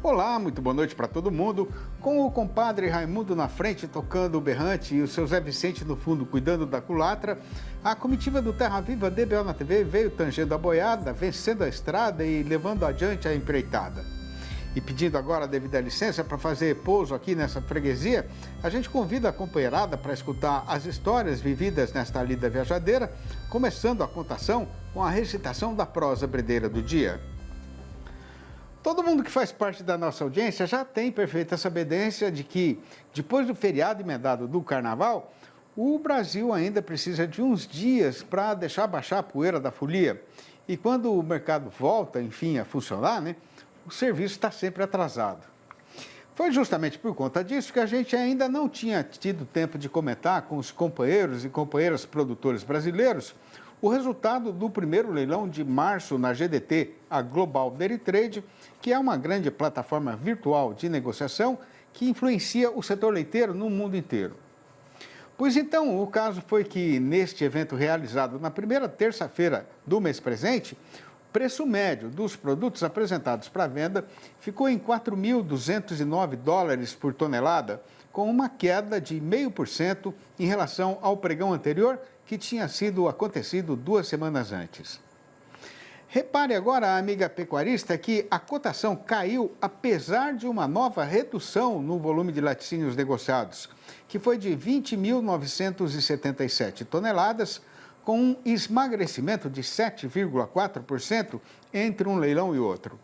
Olá, muito boa noite para todo mundo. Com o compadre Raimundo na frente tocando o berrante e o seu Zé Vicente no fundo cuidando da culatra, a comitiva do Terra Viva DBO na TV veio tangendo a boiada, vencendo a estrada e levando adiante a empreitada. E pedindo agora a devida licença para fazer pouso aqui nessa freguesia, a gente convida a companheirada para escutar as histórias vividas nesta lida viajadeira, começando a contação com a recitação da prosa bredeira do dia. Todo mundo que faz parte da nossa audiência já tem perfeita sabedência de que, depois do feriado emendado do Carnaval, o Brasil ainda precisa de uns dias para deixar baixar a poeira da folia. E quando o mercado volta, enfim, a funcionar, o serviço está sempre atrasado. Foi justamente por conta disso que a gente ainda não tinha tido tempo de comentar com os companheiros e companheiras produtores brasileiros o resultado do primeiro leilão de março na GDT, a Global Dairy Trade, que é uma grande plataforma virtual de negociação que influencia o setor leiteiro no mundo inteiro. Pois então, o caso foi que, neste evento realizado na primeira terça-feira do mês presente, o preço médio dos produtos apresentados para venda ficou em 4.209 dólares por tonelada, com uma queda de 0,5% em relação ao pregão anterior, que tinha sido acontecido 2 semanas antes. Repare agora, amiga pecuarista, que a cotação caiu apesar de uma nova redução no volume de laticínios negociados, que foi de 20.977 toneladas, com um esmagrecimento de 7,4% entre um leilão e outro.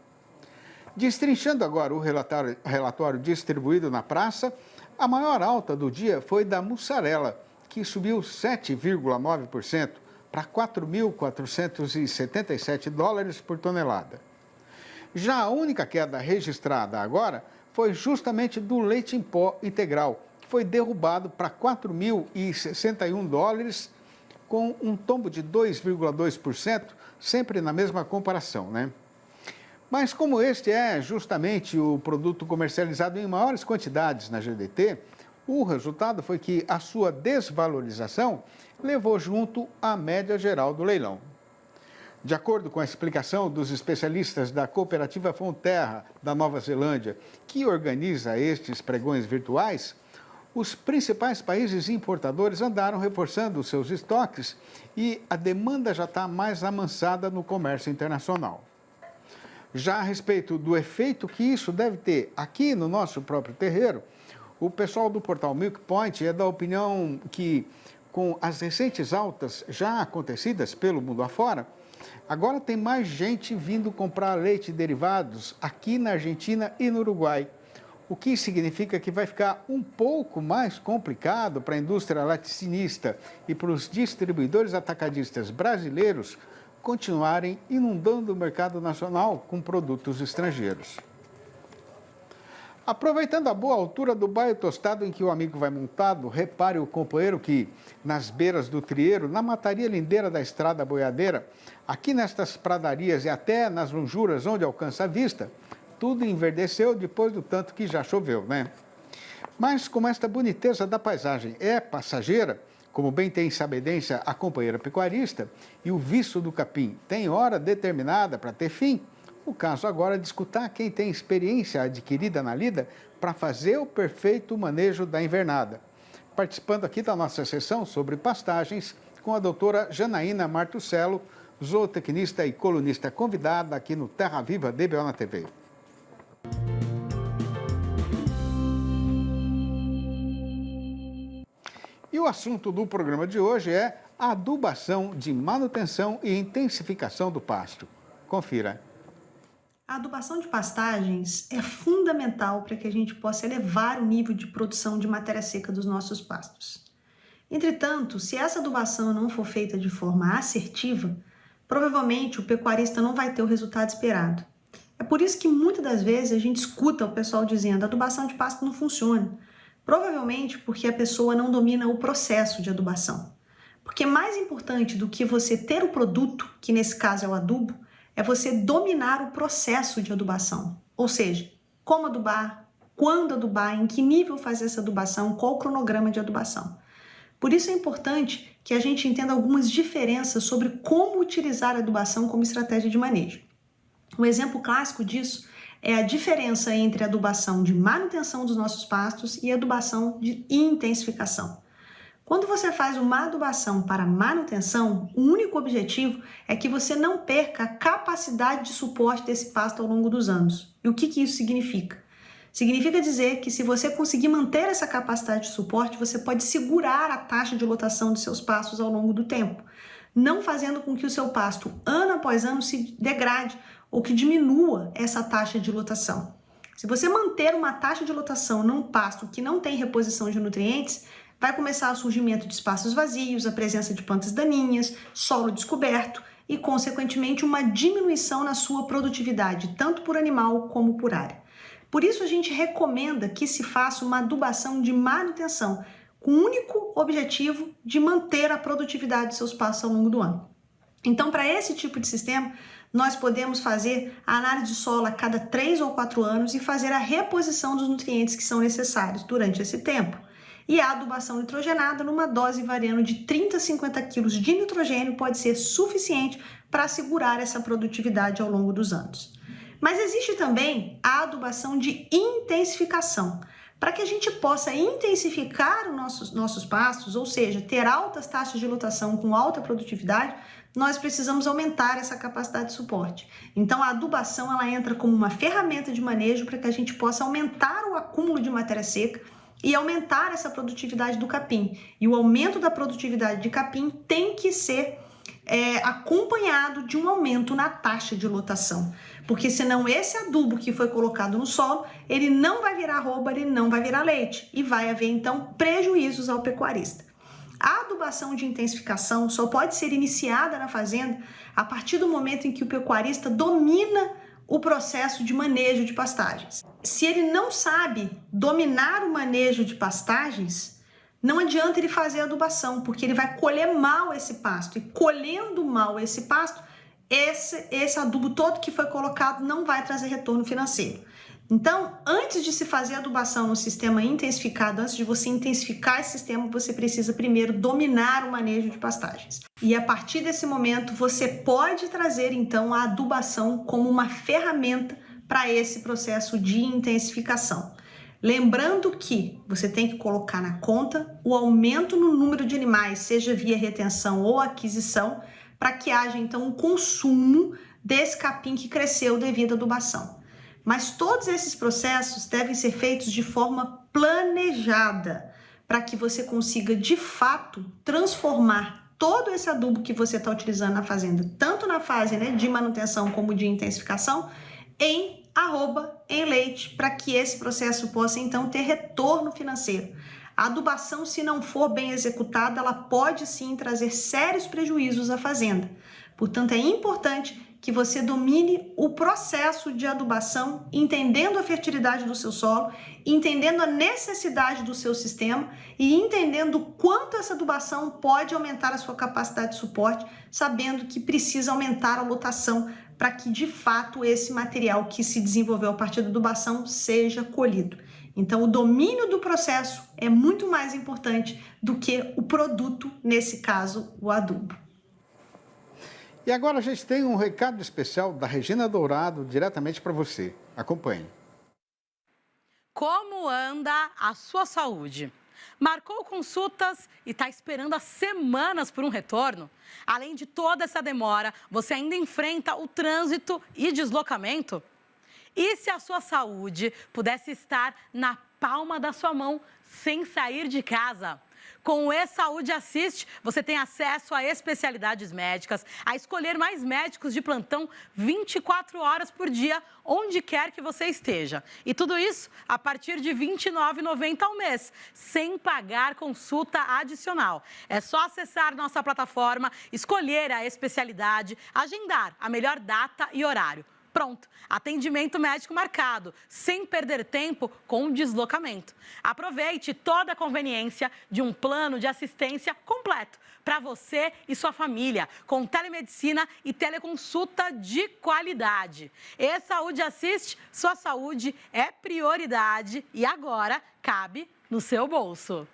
Destrinchando agora o relatório distribuído na praça, a maior alta do dia foi da mussarela, que subiu 7,9% para 4.477 dólares por tonelada. Já a única queda registrada agora foi justamente do leite em pó integral, que foi derrubado para 4.061 dólares, com um tombo de 2,2%, sempre na mesma comparação, Mas como este é justamente o produto comercializado em maiores quantidades na GDT, o resultado foi que a sua desvalorização levou junto a média geral do leilão. De acordo com a explicação dos especialistas da Cooperativa Fonterra da Nova Zelândia, que organiza estes pregões virtuais, os principais países importadores andaram reforçando seus estoques e a demanda já está mais amansada no comércio internacional. Já a respeito do efeito que isso deve ter aqui no nosso próprio terreiro, o pessoal do portal Milk Point é da opinião que, com as recentes altas já acontecidas pelo mundo afora, agora tem mais gente vindo comprar leite e derivados aqui na Argentina e no Uruguai, o que significa que vai ficar um pouco mais complicado para a indústria laticinista e para os distribuidores atacadistas brasileiros continuarem inundando o mercado nacional com produtos estrangeiros. Aproveitando a boa altura do baio tostado em que o amigo vai montado, repare o companheiro que, nas beiras do trieiro, na mataria lindeira da estrada boiadeira, aqui nestas pradarias e até nas lonjuras onde alcança a vista, tudo enverdeceu depois do tanto que já choveu, Mas como esta boniteza da paisagem é passageira, como bem tem sabedência a companheira pecuarista, e o viço do capim tem hora determinada para ter fim, o caso agora é de escutar quem tem experiência adquirida na lida para fazer o perfeito manejo da invernada. Participando aqui da nossa sessão sobre pastagens com a doutora Janaína Martuccello, zootecnista e colunista convidada aqui no Terra Viva DBO na TV. E o assunto do programa de hoje é a adubação de manutenção e intensificação do pasto. Confira. A adubação de pastagens é fundamental para que a gente possa elevar o nível de produção de matéria seca dos nossos pastos. Entretanto, se essa adubação não for feita de forma assertiva, provavelmente o pecuarista não vai ter o resultado esperado. É por isso que muitas das vezes a gente escuta o pessoal dizendo que a adubação de pasto não funciona. Provavelmente porque a pessoa não domina o processo de adubação. Porque mais importante do que você ter o produto, que nesse caso é o adubo, é você dominar o processo de adubação. Ou seja, como adubar, quando adubar, em que nível fazer essa adubação, qual o cronograma de adubação. Por isso é importante que a gente entenda algumas diferenças sobre como utilizar a adubação como estratégia de manejo. Um exemplo clássico disso é a diferença entre adubação de manutenção dos nossos pastos e adubação de intensificação. Quando você faz uma adubação para manutenção, o único objetivo é que você não perca a capacidade de suporte desse pasto ao longo dos anos. E o que isso significa? Significa dizer que se você conseguir manter essa capacidade de suporte, você pode segurar a taxa de lotação dos seus pastos ao longo do tempo, não fazendo com que o seu pasto, ano após ano, se degrade ou que diminua essa taxa de lotação. Se você manter uma taxa de lotação num pasto que não tem reposição de nutrientes, vai começar o surgimento de espaços vazios, a presença de plantas daninhas, solo descoberto e, consequentemente, uma diminuição na sua produtividade, tanto por animal como por área. Por isso, a gente recomenda que se faça uma adubação de manutenção, com o único objetivo de manter a produtividade dos seus pastos ao longo do ano. Então, para esse tipo de sistema, nós podemos fazer a análise de solo a cada 3 ou 4 anos e fazer a reposição dos nutrientes que são necessários durante esse tempo. E a adubação nitrogenada, numa dose variando de 30 a 50 kg de nitrogênio, pode ser suficiente para assegurar essa produtividade ao longo dos anos. Mas existe também a adubação de intensificação. Para que a gente possa intensificar os nossos pastos, ou seja, ter altas taxas de lotação com alta produtividade, nós precisamos aumentar essa capacidade de suporte. Então, a adubação ela entra como uma ferramenta de manejo para que a gente possa aumentar o acúmulo de matéria seca e aumentar essa produtividade do capim. E o aumento da produtividade de capim tem que ser acompanhado de um aumento na taxa de lotação, porque senão esse adubo que foi colocado no solo, ele não vai virar arroba, ele não vai virar leite e vai haver então prejuízos ao pecuarista. A adubação de intensificação só pode ser iniciada na fazenda a partir do momento em que o pecuarista domina o processo de manejo de pastagens. Se ele não sabe dominar o manejo de pastagens, não adianta ele fazer adubação, porque ele vai colher mal esse pasto. E colhendo mal esse pasto, esse adubo todo que foi colocado não vai trazer retorno financeiro. Então, antes de se fazer adubação no sistema intensificado, antes de você intensificar esse sistema, você precisa primeiro dominar o manejo de pastagens. E a partir desse momento, você pode trazer então a adubação como uma ferramenta para esse processo de intensificação. Lembrando que você tem que colocar na conta o aumento no número de animais, seja via retenção ou aquisição, para que haja então um consumo desse capim que cresceu devido à adubação. Mas todos esses processos devem ser feitos de forma planejada, para que você consiga de fato transformar todo esse adubo que você está utilizando na fazenda, tanto na fase de manutenção como de intensificação, em arroba, em leite, para que esse processo possa então ter retorno financeiro. A adubação, se não for bem executada, ela pode sim trazer sérios prejuízos à fazenda. Portanto, é importante que você domine o processo de adubação, entendendo a fertilidade do seu solo, entendendo a necessidade do seu sistema e entendendo quanto essa adubação pode aumentar a sua capacidade de suporte, sabendo que precisa aumentar a lotação para que, de fato, esse material que se desenvolveu a partir da adubação seja colhido. Então, o domínio do processo é muito mais importante do que o produto, nesse caso, o adubo. E agora a gente tem um recado especial da Regina Dourado, diretamente para você. Acompanhe. Como anda a sua saúde? Marcou consultas e está esperando há semanas por um retorno? Além de toda essa demora, você ainda enfrenta o trânsito e deslocamento? E se a sua saúde pudesse estar na palma da sua mão sem sair de casa? Com o E-Saúde Assist, você tem acesso a especialidades médicas, a escolher mais médicos de plantão 24 horas por dia, onde quer que você esteja. E tudo isso a partir de R$ 29,90 ao mês, sem pagar consulta adicional. É só acessar nossa plataforma, escolher a especialidade, agendar a melhor data e horário. Pronto, atendimento médico marcado, sem perder tempo com deslocamento. Aproveite toda a conveniência de um plano de assistência completo para você e sua família, com telemedicina e teleconsulta de qualidade. E-Saúde Assist, sua saúde é prioridade e agora cabe no seu bolso.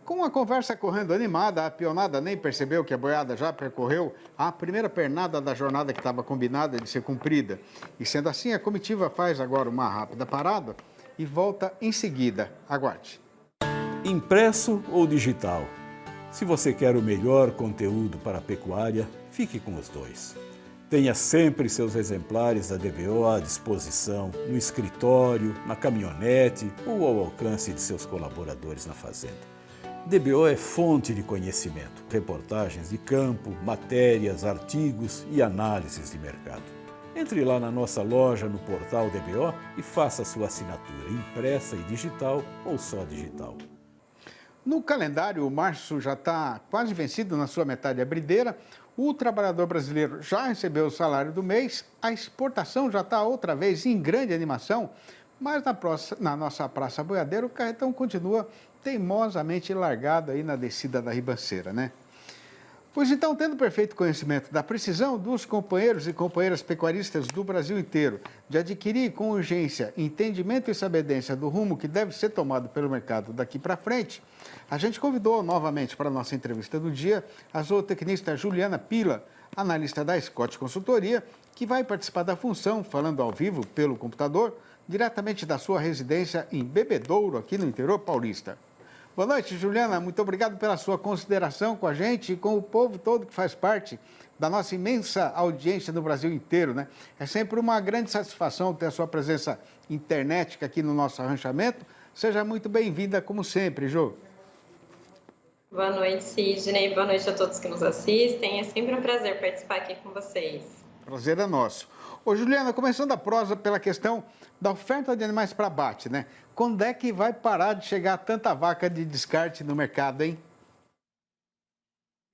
Com a conversa correndo animada, a peonada nem percebeu que a boiada já percorreu a primeira pernada da jornada que estava combinada de ser cumprida. E sendo assim, a comitiva faz agora uma rápida parada e volta em seguida. Aguarde. Impresso ou digital? Se você quer o melhor conteúdo para a pecuária, fique com os dois. Tenha sempre seus exemplares da DBO à disposição, no escritório, na caminhonete ou ao alcance de seus colaboradores na fazenda. DBO é fonte de conhecimento, reportagens de campo, matérias, artigos e análises de mercado. Entre lá na nossa loja no portal DBO e faça sua assinatura impressa e digital ou só digital. No calendário, o março já está quase vencido na sua metade abrideira. O trabalhador brasileiro já recebeu o salário do mês. A exportação já está outra vez em grande animação. Mas na nossa Praça Boiadeira, o carretão continua teimosamente largado aí na descida da ribanceira, né? Pois então, tendo perfeito conhecimento da precisão dos companheiros e companheiras pecuaristas do Brasil inteiro de adquirir com urgência entendimento e sabedência do rumo que deve ser tomado pelo mercado daqui para frente, a gente convidou novamente para a nossa entrevista do dia a zootecnista Juliana Pila, analista da Scott Consultoria, que vai participar da função, falando ao vivo pelo computador, diretamente da sua residência em Bebedouro, aqui no interior paulista. Boa noite, Juliana. Muito obrigado pela sua consideração com a gente e com o povo todo que faz parte da nossa imensa audiência no Brasil inteiro, né? É sempre uma grande satisfação ter a sua presença internética aqui no nosso arranchamento. Seja muito bem-vinda, como sempre, Ju. Boa noite, Sidney. Boa noite a todos que nos assistem. É sempre um prazer participar aqui com vocês. Prazer é nosso. Ô, Juliana, começando a prosa pela questão da oferta de animais para abate, né? Quando é que vai parar de chegar tanta vaca de descarte no mercado, hein?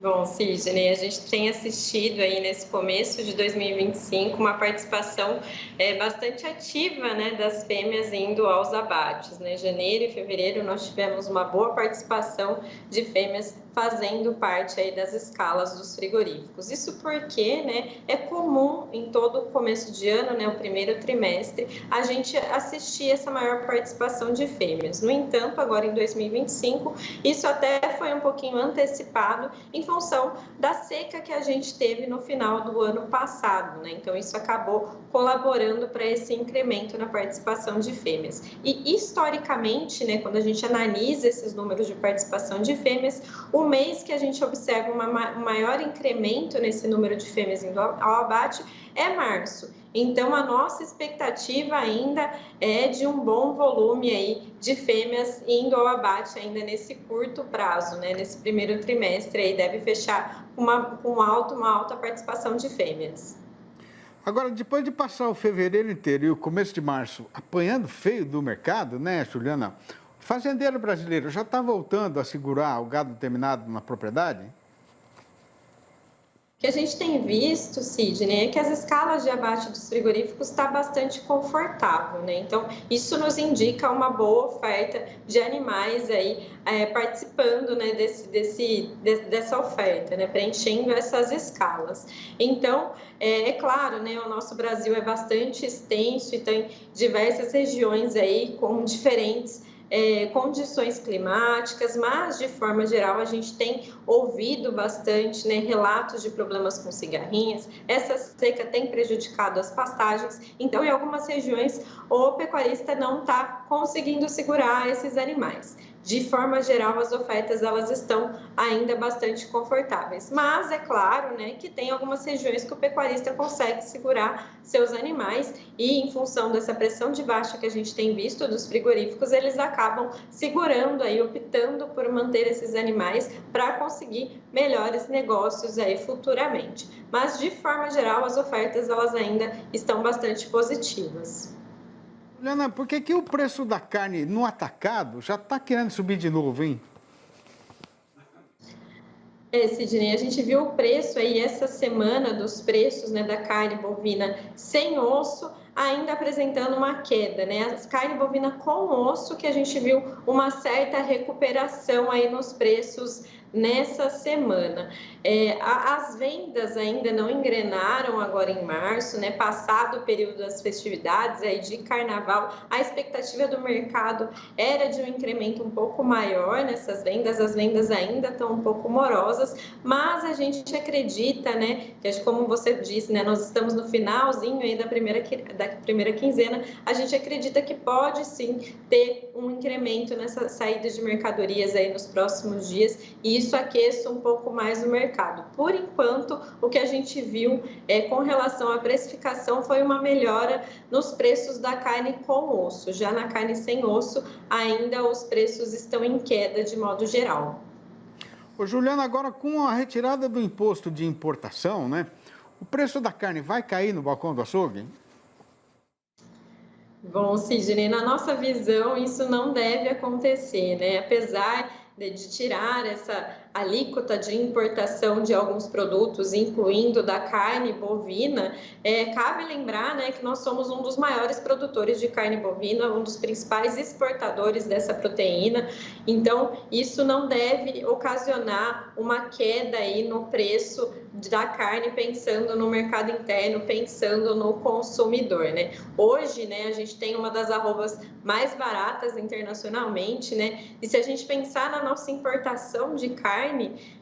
Bom, Sidney, a gente tem assistido aí nesse começo de 2025 uma participação bastante ativa, né, das fêmeas indo aos abates, né? Janeiro e fevereiro nós tivemos uma boa participação de fêmeas fazendo parte aí das escalas dos frigoríficos. Isso porque, né, é comum em todo o começo de ano, né, o primeiro trimestre, a gente assistir essa maior participação de fêmeas. No entanto, agora em 2025, isso até foi um pouquinho antecipado em função da seca que a gente teve no final do ano passado, né? Então, isso acabou colaborando para esse incremento na participação de fêmeas. E, historicamente, né, quando a gente analisa esses números de participação de fêmeas, o mês que a gente observa um maior incremento nesse número de fêmeas indo ao abate é março. Então, a nossa expectativa ainda é de um bom volume aí de fêmeas indo ao abate ainda nesse curto prazo, né? Nesse primeiro trimestre aí deve fechar uma alta participação de fêmeas. Agora, depois de passar o fevereiro inteiro e o começo de março apanhando feio do mercado, né, Juliana? O fazendeiro brasileiro já está voltando a segurar o gado terminado na propriedade? O que a gente tem visto, Sidney, é que as escalas de abate dos frigoríficos está bastante confortável, né? Então, isso nos indica uma boa oferta de animais aí participando, né, dessa oferta, né, preenchendo essas escalas. Então, é claro, né, o nosso Brasil é bastante extenso e tem diversas regiões aí com diferentes condições climáticas, mas de forma geral a gente tem ouvido bastante, né, relatos de problemas com cigarrinhas. Essa seca tem prejudicado as pastagens, então em algumas regiões o pecuarista não está conseguindo segurar esses animais. De forma geral, as ofertas elas estão ainda bastante confortáveis, mas é claro, né, que tem algumas regiões que o pecuarista consegue segurar seus animais e, em função dessa pressão de baixa que a gente tem visto dos frigoríficos, eles acabam segurando aí, optando por manter esses animais para conseguir melhores negócios aí futuramente. Mas, de forma geral, as ofertas elas ainda estão bastante positivas. Juliana, por que o preço da carne no atacado já está querendo subir de novo, hein? Sidney, a gente viu o preço aí essa semana dos preços, né, da carne bovina sem osso ainda apresentando uma queda, né? A carne bovina com osso que a gente viu uma certa recuperação aí nos preços nessa semana. As vendas ainda não engrenaram agora em março, né? Passado o período das festividades aí de carnaval, a expectativa do mercado era de um incremento um pouco maior nessas vendas, as vendas ainda estão um pouco morosas, mas a gente acredita, né, que como você disse, né, nós estamos no finalzinho aí da primeira quinzena, a gente acredita que pode sim ter um incremento nessa saída de mercadorias aí nos próximos dias, e isso aqueça um pouco mais o mercado. Por enquanto, o que a gente viu com relação à precificação foi uma melhora nos preços da carne com osso. Já na carne sem osso, ainda os preços estão em queda de modo geral. Ô, Juliana, agora com a retirada do imposto de importação, né? O preço da carne vai cair no balcão do açougue? Bom, Sidney, na nossa visão, isso não deve acontecer, né? Apesar de tirar essa alíquota de importação de alguns produtos, incluindo da carne bovina, cabe lembrar, né, que nós somos um dos maiores produtores de carne bovina, um dos principais exportadores dessa proteína, então isso não deve ocasionar uma queda aí no preço da carne, pensando no mercado interno, pensando no consumidor, né? Hoje, né, a gente tem uma das arrobas mais baratas internacionalmente, né? E se a gente pensar na nossa importação de carne,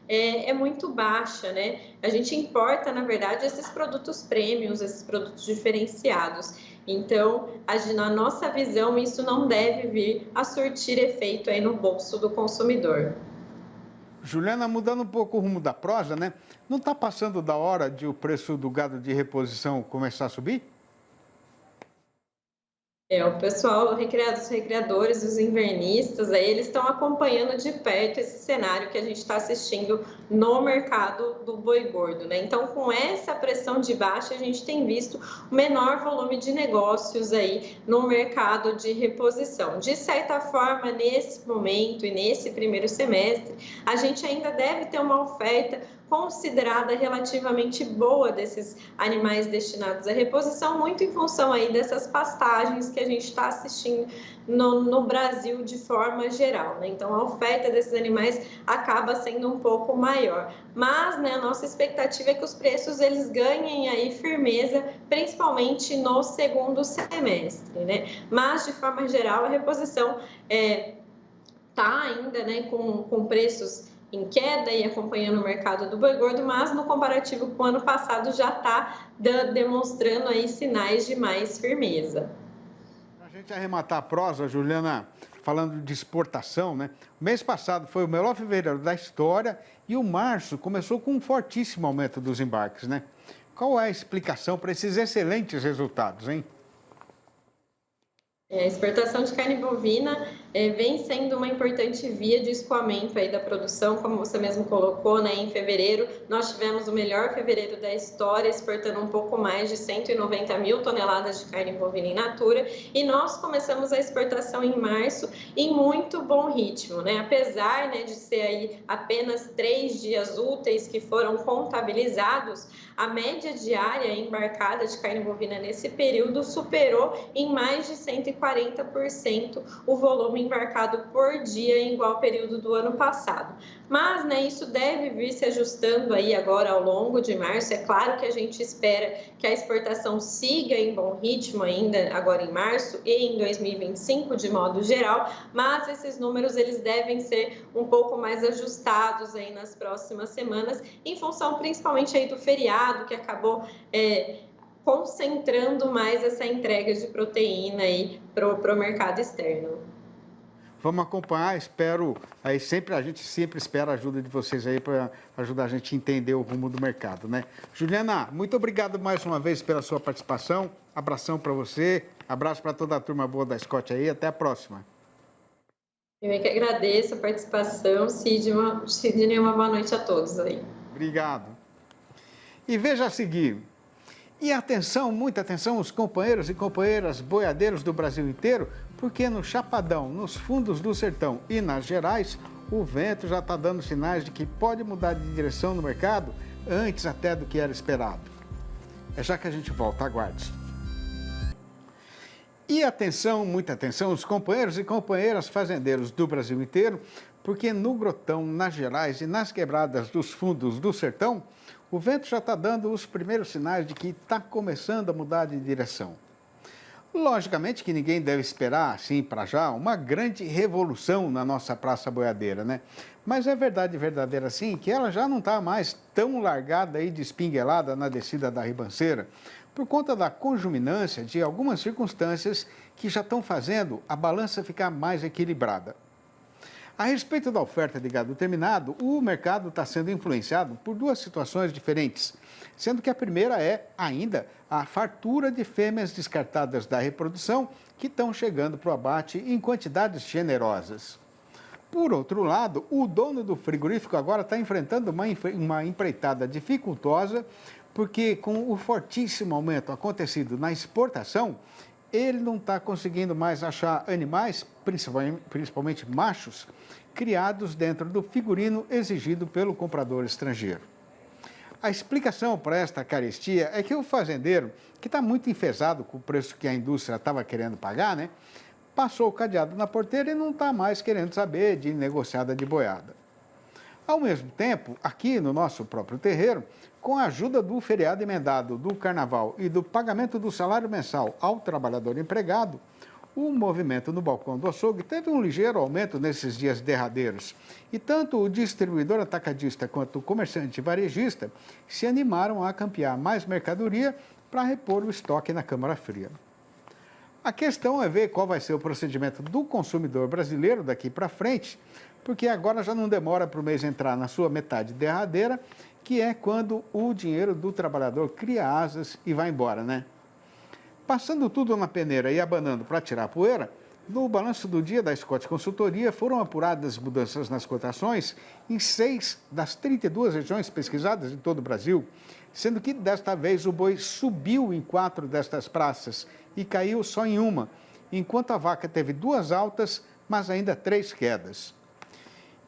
é muito baixa, né? A gente importa, na verdade, esses produtos premiums, esses produtos diferenciados. Então, na nossa visão, isso não deve vir a surtir efeito aí no bolso do consumidor. Juliana, mudando um pouco o rumo da prosa, né? Não está passando da hora de o preço do gado de reposição começar a subir? O pessoal, os recreadores, os invernistas, aí eles estão acompanhando de perto esse cenário que a gente está assistindo no mercado do boi gordo, né? Então, com essa pressão de baixa, a gente tem visto o menor volume de negócios aí no mercado de reposição. De certa forma, nesse momento e nesse primeiro semestre, a gente ainda deve ter uma oferta considerada relativamente boa desses animais destinados à reposição, muito em função aí dessas pastagens que a gente está assistindo no Brasil de forma geral, né? Então, a oferta desses animais acaba sendo um pouco maior. Mas, né, a nossa expectativa é que os preços eles ganhem aí firmeza, principalmente no segundo semestre, né? Mas, de forma geral, a reposição está ainda, né, com preços em queda e acompanhando o mercado do boi gordo, mas no comparativo com o ano passado já está demonstrando aí sinais de mais firmeza. Para a gente arrematar a prosa, Juliana, falando de exportação, né? O mês passado foi o melhor fevereiro da história e o março começou com um fortíssimo aumento dos embarques, né? Qual é a explicação para esses excelentes resultados, hein? A exportação de carne bovina vem sendo uma importante via de escoamento aí da produção, como você mesmo colocou, né? Em fevereiro, nós tivemos o melhor fevereiro da história, exportando um pouco mais de 190 mil toneladas de carne bovina in natura, e nós começamos a exportação em março em muito bom ritmo, né? Apesar, né, de ser aí apenas 3 dias úteis que foram contabilizados, a média diária embarcada de carne bovina nesse período superou em mais de 140% o volume embarcado por dia em igual período do ano passado. Mas, né, isso deve vir se ajustando aí agora ao longo de março. É claro que a gente espera que a exportação siga em bom ritmo ainda agora em março e em 2025 de modo geral, mas esses números eles devem ser um pouco mais ajustados aí nas próximas semanas, em função principalmente aí do feriado que acabou concentrando mais essa entrega de proteína aí para o mercado externo. Vamos acompanhar, espero, a gente sempre espera a ajuda de vocês aí para ajudar a gente a entender o rumo do mercado, né? Juliana, muito obrigado mais uma vez pela sua participação, abração para você, abraço para toda a turma boa da Scott aí, até a próxima. Eu é que agradeço a participação, Sidney, uma boa noite a todos aí. Obrigado. E veja a seguir. E atenção, muita atenção, os companheiros e companheiras boiadeiros do Brasil inteiro, porque no Chapadão, nos fundos do sertão e nas Gerais, o vento já está dando sinais de que pode mudar de direção no mercado antes até do que era esperado. É já que a gente volta, aguarde. E atenção, muita atenção, os companheiros e companheiras fazendeiros do Brasil inteiro, porque no Grotão, nas Gerais e nas quebradas dos fundos do sertão, o vento já está dando os primeiros sinais de que está começando a mudar de direção. Logicamente que ninguém deve esperar, assim, para já, uma grande revolução na nossa Praça Boiadeira, né? Mas é verdade verdadeira, sim, que ela já não está mais tão largada e despinguelada na descida da ribanceira, por conta da conjuminância de algumas circunstâncias que já estão fazendo a balança ficar mais equilibrada. A respeito da oferta de gado terminado, o mercado está sendo influenciado por duas situações diferentes, sendo que a primeira é, ainda, a fartura de fêmeas descartadas da reprodução que estão chegando para o abate em quantidades generosas. Por outro lado, o dono do frigorífico agora está enfrentando uma empreitada dificultosa, porque com o fortíssimo aumento acontecido na exportação, ele não está conseguindo mais achar animais, principalmente machos, criados dentro do figurino exigido pelo comprador estrangeiro. A explicação para esta carestia é que o fazendeiro, que está muito enfesado com o preço que a indústria estava querendo pagar, né, passou o cadeado na porteira e não está mais querendo saber de negociada de boiada. Ao mesmo tempo, aqui no nosso próprio terreiro, com a ajuda do feriado emendado do Carnaval e do pagamento do salário mensal ao trabalhador empregado, o movimento no balcão do açougue teve um ligeiro aumento nesses dias derradeiros. E tanto o distribuidor atacadista quanto o comerciante varejista se animaram a campear mais mercadoria para repor o estoque na Câmara Fria. A questão é ver qual vai ser o procedimento do consumidor brasileiro daqui para frente, porque agora já não demora para o mês entrar na sua metade derradeira, que é quando o dinheiro do trabalhador cria asas e vai embora, né? Passando tudo na peneira e abanando para tirar a poeira, no balanço do dia da Scott Consultoria foram apuradas mudanças nas cotações em 6 das 32 regiões pesquisadas em todo o Brasil, sendo que desta vez o boi subiu em 4 destas praças e caiu só em uma, enquanto a vaca teve 2 altas, mas ainda 3 quedas.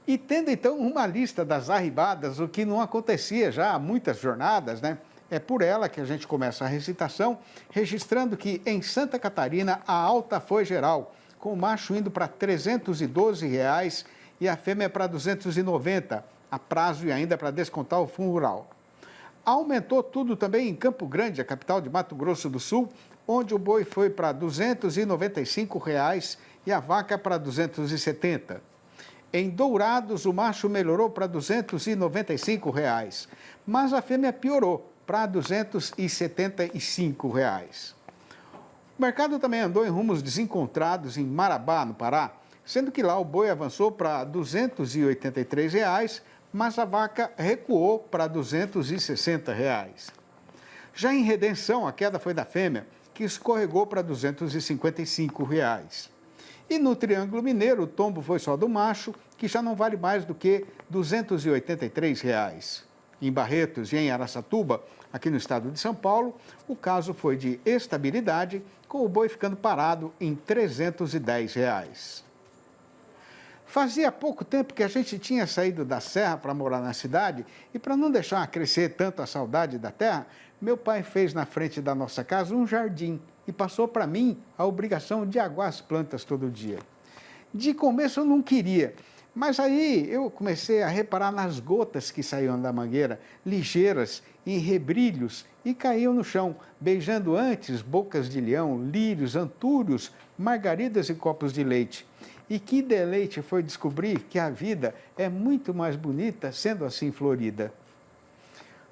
E tendo então uma lista das arribadas, o que não acontecia já há muitas jornadas, né? É por ela que a gente começa a recitação, registrando que em Santa Catarina a alta foi geral, com o macho indo para R$ 312 e a fêmea para R$ 290, a prazo e ainda para descontar o fundo rural. Aumentou tudo também em Campo Grande, a capital de Mato Grosso do Sul, onde o boi foi para R$ 295 e a vaca para R$ 270. Em Dourados, o macho melhorou para R$ 295, mas a fêmea piorou para R$ 275. O mercado também andou em rumos desencontrados em Marabá, no Pará, sendo que lá o boi avançou para R$ 283, mas a vaca recuou para R$ 260. Já em Redenção, a queda foi da fêmea, que escorregou para R$ 255. E no Triângulo Mineiro, o tombo foi só do macho, que já não vale mais do que R$ 283. Em Barretos e em Araçatuba, aqui no estado de São Paulo, o caso foi de estabilidade, com o boi ficando parado em R$ 310. Fazia pouco tempo que a gente tinha saído da serra para morar na cidade e para não deixar crescer tanto a saudade da terra, meu pai fez na frente da nossa casa um jardim e passou para mim a obrigação de aguar as plantas todo dia. De começo eu não queria, mas aí eu comecei a reparar nas gotas que saíam da mangueira, ligeiras, em rebrilhos, e caíam no chão, beijando antes bocas de leão, lírios, antúrios, margaridas e copos de leite. E que deleite foi descobrir que a vida é muito mais bonita sendo assim florida.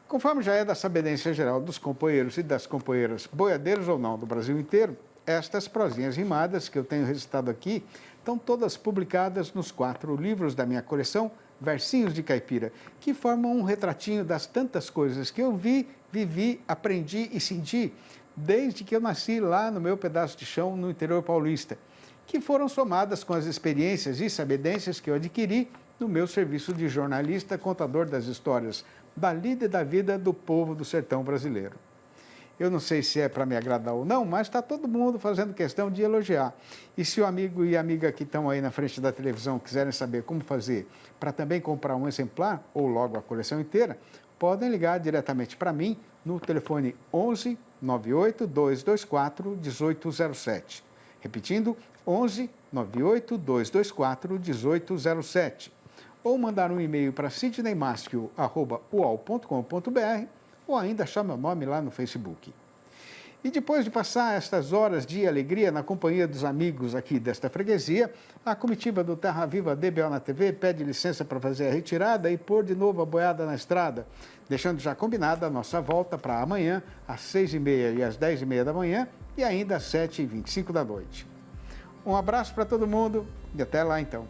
Conforme já é da sabedência geral dos companheiros e das companheiras, boiadeiros ou não, do Brasil inteiro, estas prosinhas rimadas que eu tenho recitado aqui estão todas publicadas nos 4 livros da minha coleção, Versinhos de Caipira, que formam um retratinho das tantas coisas que eu vi, vivi, aprendi e senti desde que eu nasci lá no meu pedaço de chão no interior paulista, que foram somadas com as experiências e sabedências que eu adquiri no meu serviço de jornalista, contador das histórias da lida e da vida do povo do sertão brasileiro. Eu não sei se é para me agradar ou não, mas está todo mundo fazendo questão de elogiar. E se o amigo e amiga que estão aí na frente da televisão quiserem saber como fazer para também comprar um exemplar ou logo a coleção inteira, podem ligar diretamente para mim no telefone 11 98 224 1807. Repetindo, 11 98 224 1807. Ou mandar um e-mail para sidneymaschio@uol.com.br ou ainda achar meu nome lá no Facebook. E depois de passar estas horas de alegria na companhia dos amigos aqui desta freguesia, a comitiva do Terra Viva DBO na TV pede licença para fazer a retirada e pôr de novo a boiada na estrada, deixando já combinada a nossa volta para amanhã, às 6h30 e às 10h30 da manhã e ainda às 7h25 da noite. Um abraço para todo mundo e até lá então.